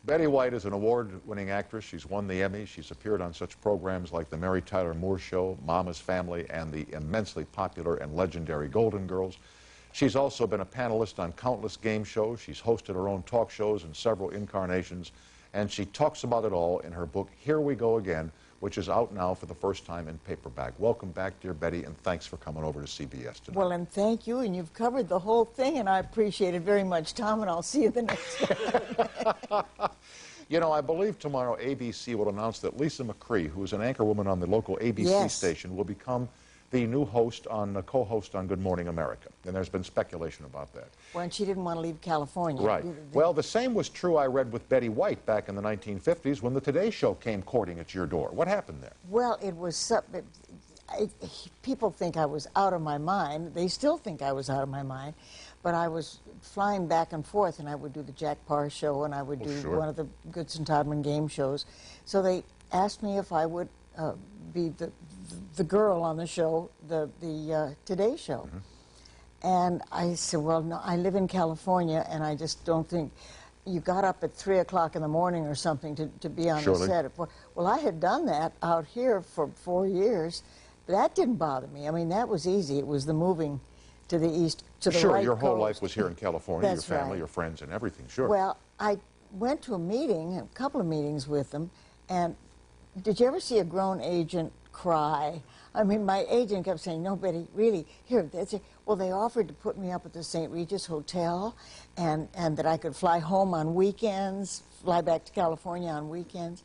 Betty White is an award-winning actress. She's won the Emmy. She's appeared on such programs like The Mary Tyler Moore Show, Mama's Family, and the immensely popular and legendary Golden Girls. She's also been a panelist on countless game shows. She's hosted her own talk shows in several incarnations, and she talks about it all in her book, Here We Go Again, which is out now for the first time in paperback. Welcome back, dear Betty, and thanks for coming over to CBS tonight. Well, and thank you, and you've covered the whole thing, and I appreciate it very much, Tom, and I'll see you the next time. You know, I believe tomorrow ABC will announce that Lisa McCree, who is an anchorwoman on the local ABC station, will become the new host on, co-host on Good Morning America. And there's been speculation about that. When she didn't want to leave California. Right. Well, the same was true, I read, with Betty White back in the 1950s when the Today Show came courting at your door. What happened there? Well, it was... people think I was out of my mind. They still think I was out of my mind. But I was flying back and forth, and I would do the Jack Parr show, and I would do one of the Goodson Todman game shows. So they asked me if I would be the girl on the show, the Today Show. And I said, well, no, I live in California, and I just don't think... You got up at 3 o'clock in the morning or something to be on the set. Well, I had done that out here for 4 years. But that didn't bother me. I mean, that was easy. It was the moving to the east, to the right coast. Your whole life was here in California, your family, your friends, and everything, Well, I went to a meeting, a couple of meetings with them, and did you ever see a grown agent cry? I mean, my agent kept saying, no, Betty, really, here, that's it. Well, they offered to put me up at the St. Regis Hotel, and that I could fly home on weekends, fly back to California on weekends.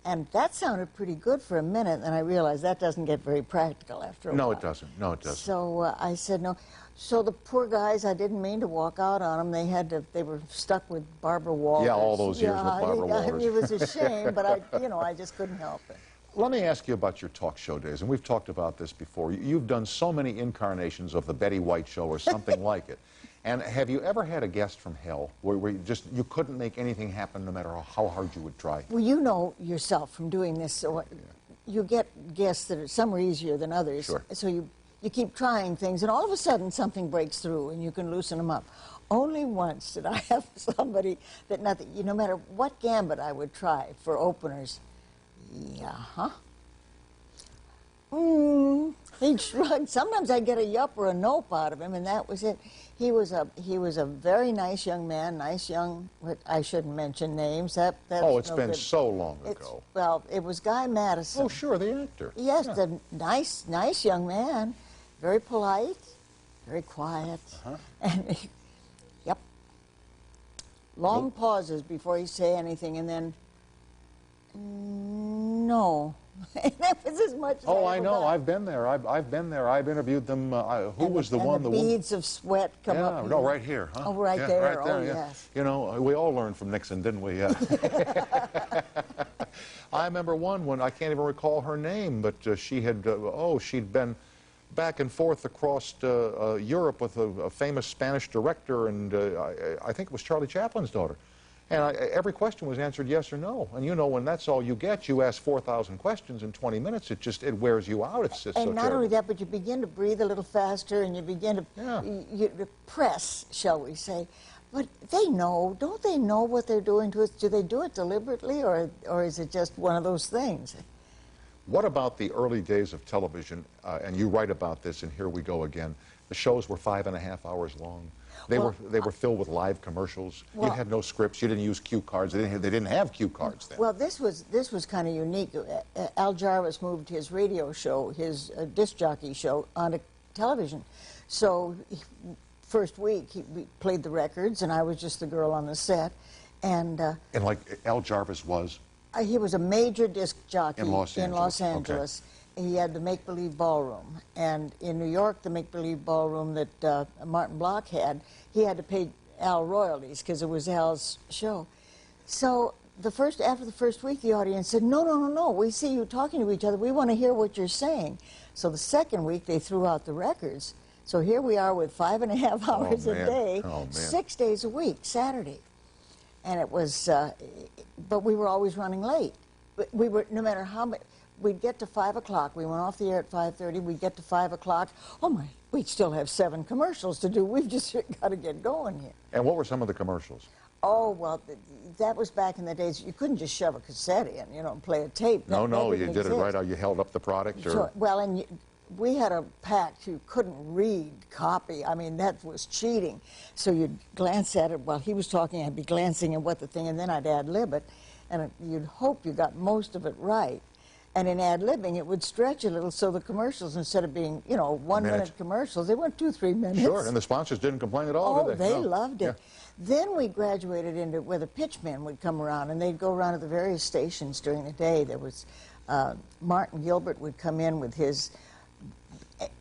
And that sounded pretty good for a minute, and I realized that doesn't get very practical after a while. No, it doesn't. No, it doesn't. So I said no. So the poor guys, I didn't mean to walk out on them. They were stuck with Barbara Walters. Yeah, all those years with Barbara Walters. I mean, it was a shame, but I just couldn't help it. Let me ask you about your talk show days, and we've talked about this before. You've done so many incarnations of the Betty White Show or something like it. And have you ever had a guest from hell where you couldn't make anything happen no matter how hard you would try? Well, you know yourself from doing this, so you get guests that some are easier than others. Sure. So you keep trying things, and all of a sudden something breaks through, and you can loosen them up. Only once did I have somebody that no matter what gambit I would try for openers, he'd shrug. Sometimes I'd get a yup or a nope out of him, and that was it. He was a very nice young man, I shouldn't mention names. That's it's been so long ago. Well, it was Guy Madison. Oh, sure, the actor. Yes, a nice young man, very polite, very quiet, and long pauses before he say anything, and then no. That was as much as I know. I've been there. I've been there. I've interviewed them. Who was the one? The beads of sweat come up. No, right here. Huh? Oh, right there. Right there. Oh, yes. You know, we all learned from Nixon, didn't we? I remember one when I can't even recall her name, but she had. She'd been back and forth across Europe with a famous Spanish director, and I think it was Charlie Chaplin's daughter. And every question was answered yes or no. And you know, when that's all you get, you ask 4,000 questions in 20 minutes, it wears you out. It's so terrible. And not only that, but you begin to breathe a little faster, and you begin to you press, shall we say. But they know, don't they know what they're doing to us? Do they do it deliberately, or is it just one of those things? What about the early days of television? And you write about this, and Here We Go Again. The shows were 5.5 hours long. They were filled with live commercials. You had no scripts. You didn't use cue cards. They didn't have cue cards then. Well, this was kind of unique. Al Jarvis moved his radio show, his disc jockey show, onto television. So first week we played the records, and I was just the girl on the set. And like Al Jarvis was? He was a major disc jockey in Los Angeles. Okay. He had the Make-Believe Ballroom, and in New York, the Make-Believe Ballroom that Martin Block had, he had to pay Al royalties because it was Al's show. So after the first week, the audience said, no, we see you talking to each other. We want to hear what you're saying. So the second week, they threw out the records. So here we are with 5.5 hours a day, 6 days a week, Saturday. And it was, but we were always running late. We were, no matter how many, we'd get to 5 o'clock. We went off the air at 5:30. We'd get to 5 o'clock. Oh, my, we'd still have 7 commercials to do. We've just got to get going here. And what were some of the commercials? Oh, well, that was back in the days. You couldn't just shove a cassette in, you know, and play a tape. No, that you didn't did it right exist. out. You held up the product, or So, well, and we had a pact you couldn't read copy. I mean, that was cheating. So you'd glance at it while he was talking. I'd be glancing at what the thing, and then I'd ad-lib it, and you'd hope you got most of it right. And in ad-libbing, it would stretch a little, so the commercials, instead of being, you know, 1 minute commercials, they went 2, 3 minutes. Sure, and the sponsors didn't complain at all, Oh, did they? they No. loved it. Yeah. Then we graduated into where the pitchmen would come around, and they'd go around to the various stations during the day. There was Martin Gilbert would come in with his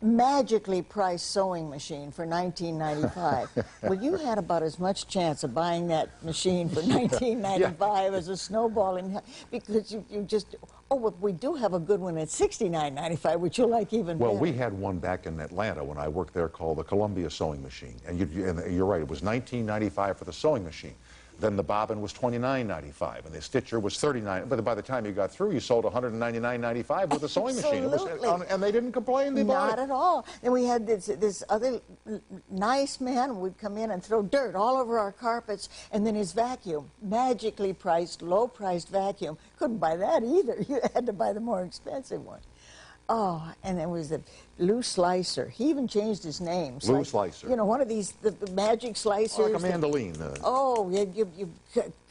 magically priced sewing machine for $19.95. Well, you had about as much chance of buying that machine for $19.95 as a snowball in hell, because you just, oh, well, we do have a good one at $69.95, which you'll like even better. Well, we had one back in Atlanta when I worked there called the Columbia Sewing Machine. And you're right, it was $19.95 for the sewing machine. Then the bobbin was $29.95, and the stitcher was $39. But by the time you got through, you sold $199.95 with the sewing machine. Absolutely. And they didn't complain. They bought Not it. at all. Then we had this other nice man who would come in and throw dirt all over our carpets, and then his vacuum, magically priced, low-priced vacuum. Couldn't buy that either. You had to buy the more expensive one. Oh, and there was the Lou Slicer. He even changed his name. Lou Slicer. You know, one of these the magic slicers. Like a mandolin. Oh, you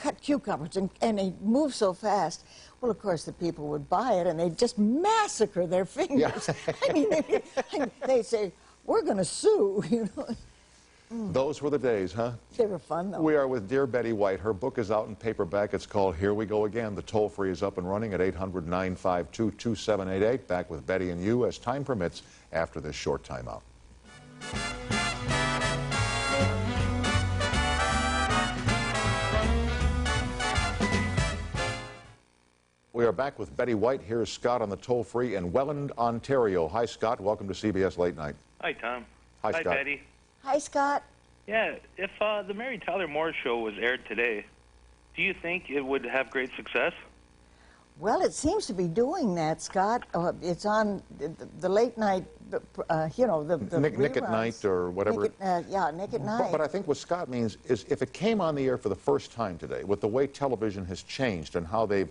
cut cucumbers, and they move so fast. Well, of course, the people would buy it, and they'd just massacre their fingers. Yeah. I mean, they'd say, "We're going to sue," you know. Those were the days, huh? They were fun, though. We are with dear Betty White. Her book is out in paperback. It's called Here We Go Again. The toll-free is up and running at 800-952-2788. Back with Betty and you as time permits after this short time out. We are back with Betty White. Here's Scott on the toll-free in Welland, Ontario. Hi, Scott. Welcome to CBS Late Night. Hi, Tom. Hi, Scott. Betty. Hi, Scott. Yeah, if the Mary Tyler Moore Show was aired today, do you think it would have great success? Well, it seems to be doing that, Scott. It's on the late night, you know, the Nick at reruns. Night or whatever. Yeah, Nick at Night. But I think what Scott means is if it came on the air for the first time today, with the way television has changed and how they've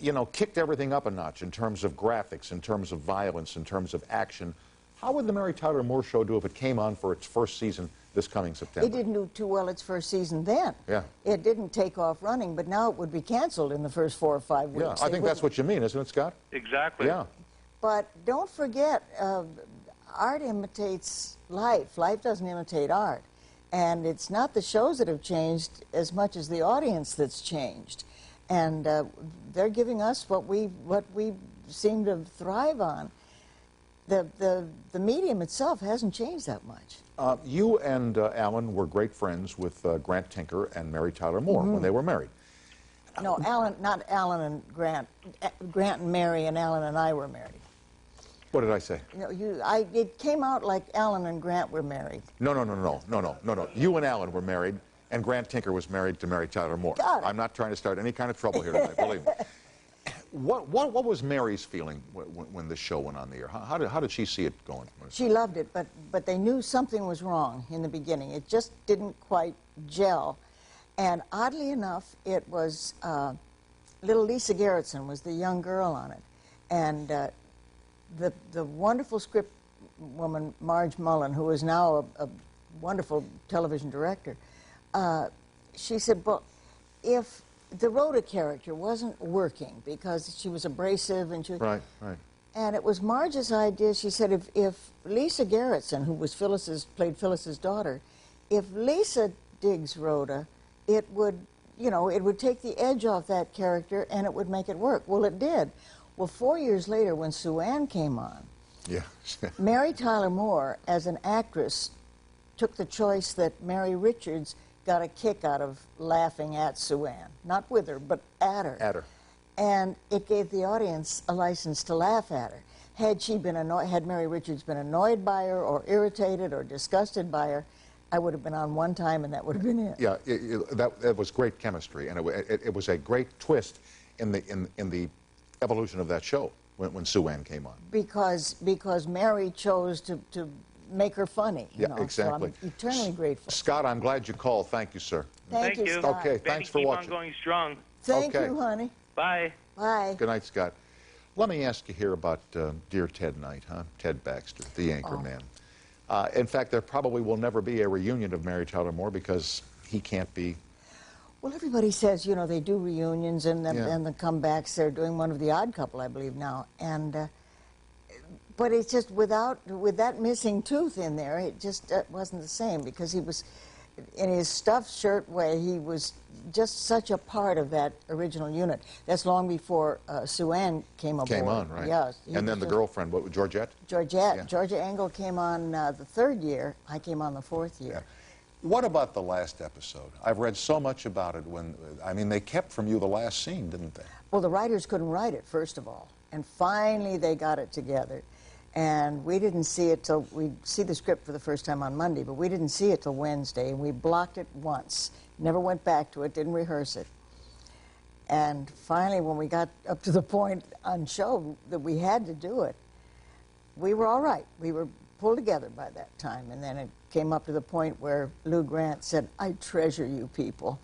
you know, kicked everything up a notch in terms of graphics, in terms of violence, in terms of action, how would the Mary Tyler Moore Show do if it came on for its first season this coming September? It didn't do too well its first season then. Yeah. It didn't take off running, but now it would be canceled in the first 4 or 5 weeks. Yeah, I think that's what you mean, isn't it, Scott? Exactly. Yeah. But don't forget, art imitates life. Life doesn't imitate art. And it's not the shows that have changed as much as the audience that's changed. And they're giving us what we seem to thrive on. The medium itself hasn't changed that much. You and Alan were great friends with Grant Tinker and Mary Tyler Moore when they were married. No, not Alan and Grant. Grant and Mary, and Alan and I were married. What did I say? No, it came out like Alan and Grant were married. No. You and Alan were married, and Grant Tinker was married to Mary Tyler Moore. Got it. I'm not trying to start any kind of trouble here tonight, believe me. What was Mary's feeling when the show went on the air? How did she see it going? She loved it, but they knew something was wrong in the beginning. It just didn't quite gel. And oddly enough, it was little Lisa Gerritsen was the young girl on it. And the wonderful script woman, Marge Mullen, who is now a wonderful television director, she said, well, if the Rhoda character wasn't working because she was abrasive and she... Right. And it was Marge's idea. She said, if Lisa Gerritsen, who was played Phyllis's daughter, if Lisa digs Rhoda, it would, you know, it would take the edge off that character and it would make it work. Well, it did. Well, 4 years later, when Sue Ann came on, Yeah. Mary Tyler Moore, as an actress, took the choice that Mary Richards got a kick out of laughing at Sue Ann. Not with her, but at her. At her. And it gave the audience a license to laugh at her. Had Mary Richards been annoyed by her or irritated or disgusted by her, I would have been on one time and that would have been it. Yeah, that was great chemistry, and it was a great twist in the evolution of that show when Sue Ann came on. Because Mary chose to make her funny. You know? Exactly. So I'm eternally grateful. Scott, I'm glad you called. Thank you, sir. Thank you, Scott. Okay, Betty, thanks for keep watching. on going strong. Thank Okay. you, honey. Bye. Bye. Good night, Scott. Let me ask you here about Dear Ted Night, huh? Ted Baxter, the anchor man. In fact, there probably will never be a reunion of Mary Tyler Moore because he can't be. Well, everybody says, you know, they do reunions and the comebacks. They're doing one of The Odd Couple, I believe, now. And but it's just with that missing tooth in there, it just wasn't the same, because he was, in his stuffed shirt way, he was just such a part of that original unit. That's long before Sue Ann came aboard. Came on, right? Yeah. And then the girlfriend, what, Georgette? Georgette. Yeah. Georgia Engel came on the 3rd year. I came on the 4th year. Yeah. What about the last episode? I've read so much about it. I mean, they kept from you the last scene, didn't they? Well, the writers couldn't write it, first of all. And finally they got it together. And we didn't see it till, we see the script for the first time on Monday, but we didn't see it till Wednesday, and we blocked it once. Never went back to it, didn't rehearse it. And finally, when we got up to the point on show that we had to do it, we were all right. We were pulled together by that time. And then it came up to the point where Lou Grant said, "I treasure you people."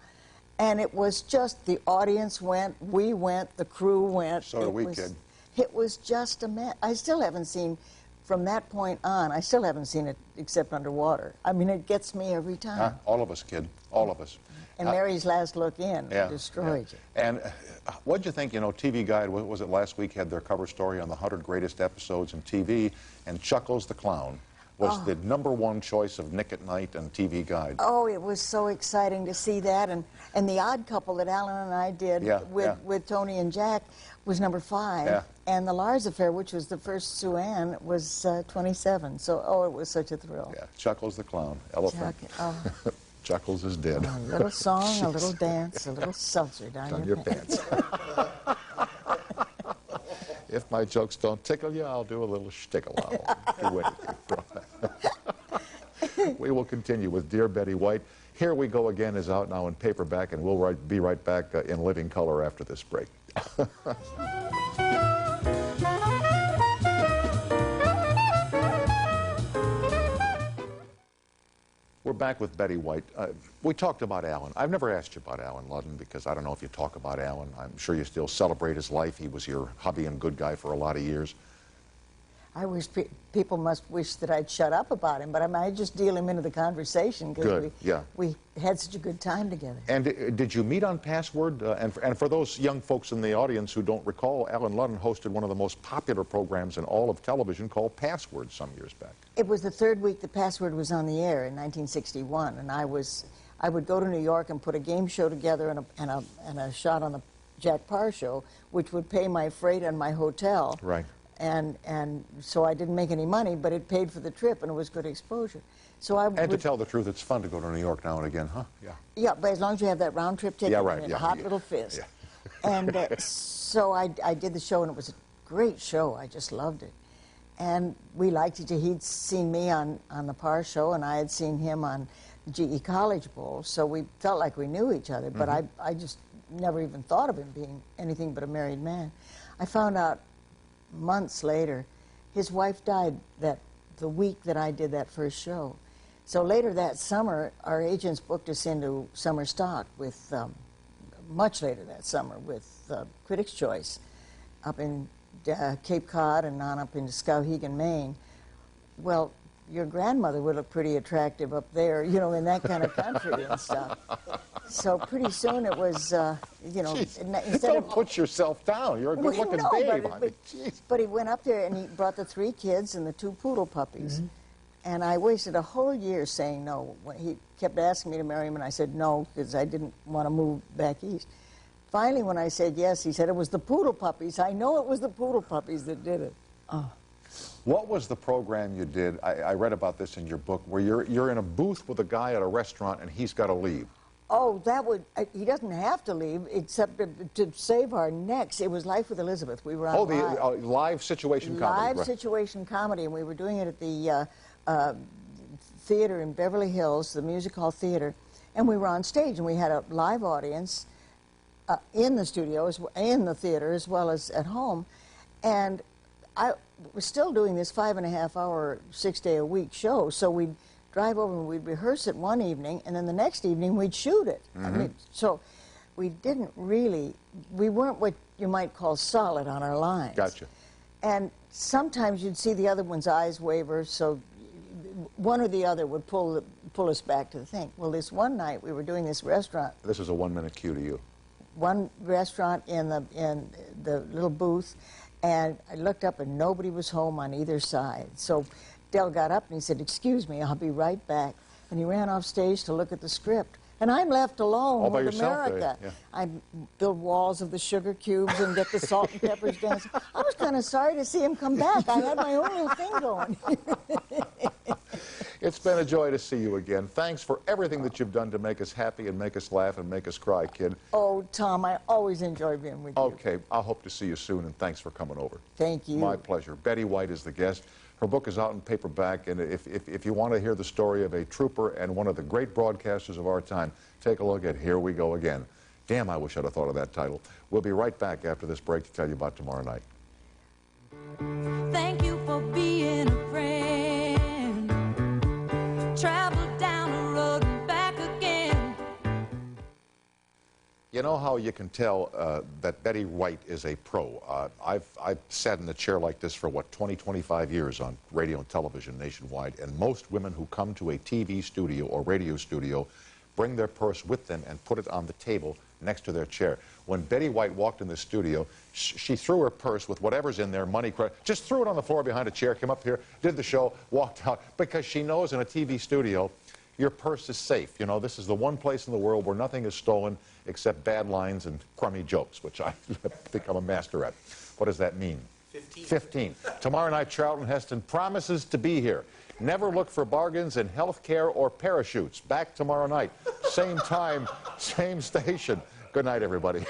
And it was just, the audience went, we went, the crew went. So did we, kid. It was just a mess. I still haven't seen, from that point on, I still haven't seen it except underwater. I mean, it gets me every time. All of us, kid. All of us. And Mary's Last Look In destroyed you. And what'd you think? You know, TV Guide, was it last week, had their cover story on the 100 greatest episodes in TV, and Chuckles the Clown was the #1 choice of Nick at Night and TV Guide. Oh, it was so exciting to see that. And The Odd Couple that Alan and I did with Tony and Jack was #5. Yeah. And The Lars Affair, which was the first Sue Ann, was 27. So, it was such a thrill. Yeah, Chuckles the Clown, elephant. Chuckles is dead. A little song, a little dance, a little seltzer down your pants. If my jokes don't tickle you, I'll do a little shtickle. I'll do anything. We will continue with Dear Betty White. Here We Go Again is out now in paperback, and we'll be right back in living color after this break. We're back with Betty White. We talked about Alan. I've never asked you about Alan Ludden because I don't know if you talk about Alan. I'm sure you still celebrate his life. He was your hubby and good guy for a lot of years. I wish people must wish that I'd shut up about him, but I just deal him into the conversation because we had such a good time together. And did you meet on Password? And for those young folks in the audience who don't recall, Alan Ludden hosted one of the most popular programs in all of television called Password some years back. It was the 3rd week the Password was on the air in 1961, and I would go to New York and put a game show together and a shot on the Jack Parr show, which would pay my freight and my hotel. Right. And so I didn't make any money, but it paid for the trip, and it was good exposure. So to tell the truth, it's fun to go to New York now and again, huh? Yeah. Yeah, but as long as you have that round trip ticket and a hot little fist. Yeah. And so I did the show, and it was a great show. I just loved it. And we liked each other. He'd seen me on the Parr show, and I had seen him on the GE College Bowl, so we felt like we knew each other, but I just never even thought of him being anything but a married man. I found out months later, his wife died the week that I did that first show. So later that summer, our agents booked us into summer stock with, much later that summer, with Critics' Choice up in Cape Cod and on up into Skowhegan, Maine. Well, your grandmother would look pretty attractive up there, you know, in that kind of country and stuff. So pretty soon it was, you know, instead of put yourself down. You're a good-looking babe. But he went up there and he brought the 3 kids and the 2 poodle puppies. And I wasted a whole year saying no. When he kept asking me to marry him, and I said no because I didn't want to move back east. Finally, when I said yes, he said it was the poodle puppies. I know it was the poodle puppies that did it. Oh. What was the program you did? I read about this in your book, where you're in a booth with a guy at a restaurant and he's got to leave. Oh, he doesn't have to leave, except to save our necks. It was Life with Elizabeth. We were on the live situation comedy. Live situation comedy, and we were doing it at the theater in Beverly Hills, the Music Hall Theater, and we were on stage, and we had a live audience in the studio, in the theater, as well as at home, and I was still doing this 5.5-hour, 6-day-a-week show, so we'd drive over and we'd rehearse it one evening, and then the next evening we'd shoot it. I mean, so we didn't really, we weren't what you might call solid on our lines. Gotcha. And sometimes you'd see the other one's eyes waver, so one or the other would pull us back to the thing. Well, this one night we were doing this restaurant. This is a 1-minute cue to you. One restaurant in the little booth, and I looked up and nobody was home on either side. So Del got up and he said, "Excuse me, I'll be right back." And he ran off stage to look at the script. And I'm left alone all by with yourself, America. yeah. I build walls of the sugar cubes and get the salt and peppers dancing. I was kind of sorry to see him come back. I had my own little thing going. It's been a joy to see you again. Thanks for everything that you've done to make us happy and make us laugh and make us cry, kid. Oh, Tom, I always enjoy being with you. Okay, I'll hope to see you soon, and thanks for coming over. Thank you. My pleasure. Betty White is the guest. Her book is out in paperback, and if you want to hear the story of a trooper and one of the great broadcasters of our time, take a look at Here We Go Again. Damn, I wish I'd have thought of that title. We'll be right back after this break to tell you about tomorrow night. Thank you for being a friend. Travel down the road and back again. You know how you can tell that Betty White is a pro? I've sat in a chair like this for, 20, 25 years on radio and television nationwide, and most women who come to a TV studio or radio studio bring their purse with them and put it on the table next to their chair. When Betty White walked in the studio, she threw her purse with whatever's in there, money, credit, just threw it on the floor behind a chair, came up here, did the show, walked out, because she knows in a TV studio, your purse is safe. You know, this is the one place in the world where nothing is stolen except bad lines and crummy jokes, which I think I'm a master at. What does that mean? 15. 15. Tomorrow night, Charlton Heston promises to be here. Never look for bargains in health care or parachutes. Back tomorrow night. Same time, same station. Good night, everybody.